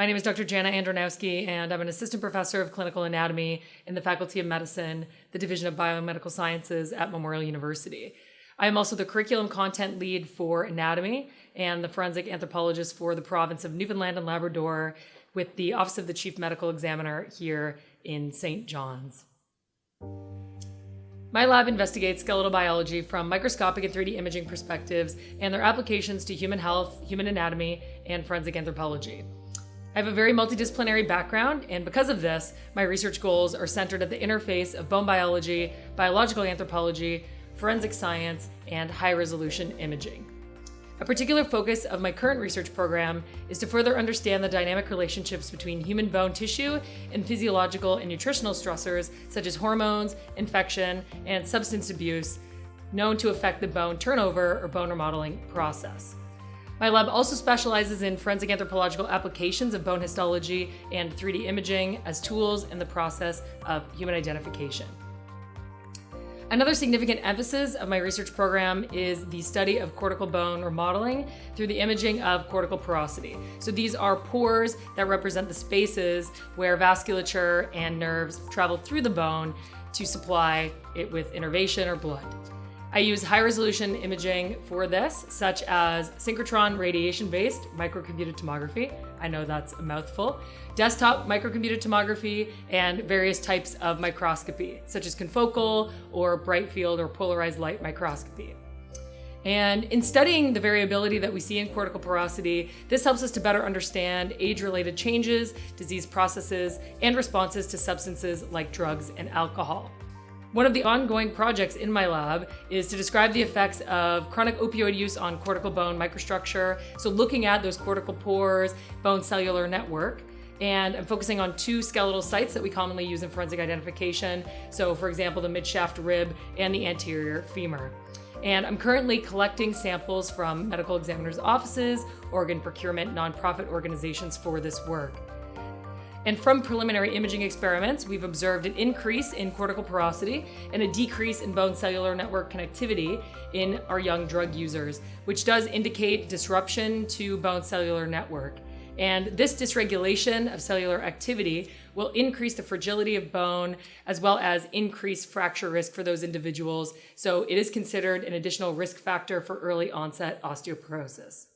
My name is Dr. Janna Andronowski, and I'm an assistant professor of clinical anatomy in the Faculty of Medicine, the Division of Biomedical Sciences at Memorial University. I am also the curriculum content lead for anatomy and the forensic anthropologist for the province of Newfoundland and Labrador with the Office of the Chief Medical Examiner here in St. John's. My lab investigates skeletal biology from microscopic and 3D imaging perspectives and their applications to human health, human anatomy, and forensic anthropology. I have a very multidisciplinary background, and because of this, my research goals are centered at the interface of bone biology, biological anthropology, forensic science, and high-resolution imaging. A particular focus of my current research program is to further understand the dynamic relationships between human bone tissue and physiological and nutritional stressors such as hormones, infection, and substance abuse known to affect the bone turnover or bone remodeling process. My lab also specializes in forensic anthropological applications of bone histology and 3D imaging as tools in the process of human identification. Another significant emphasis of my research program is the study of cortical bone remodeling through the imaging of cortical porosity. So these are pores that represent the spaces where vasculature and nerves travel through the bone to supply it with innervation or blood. I use high-resolution imaging for this, such as synchrotron radiation-based microcomputed tomography. I know that's a mouthful. Desktop microcomputed tomography and various types of microscopy, such as confocal or bright field or polarized light microscopy. And in studying the variability that we see in cortical porosity, this helps us to better understand age-related changes, disease processes, and responses to substances like drugs and alcohol. One of the ongoing projects in my lab is to describe the effects of chronic opioid use on cortical bone microstructure. So looking at those cortical pores, bone cellular network, and I'm focusing on two skeletal sites that we commonly use in forensic identification. So for example, the midshaft rib and the anterior femur. And I'm currently collecting samples from medical examiners' offices, organ procurement, nonprofit organizations for this work. And from preliminary imaging experiments, we've observed an increase in cortical porosity and a decrease in bone cellular network connectivity in our young drug users, which does indicate disruption to bone cellular network. And this dysregulation of cellular activity will increase the fragility of bone as well as increase fracture risk for those individuals. So it is considered an additional risk factor for early onset osteoporosis.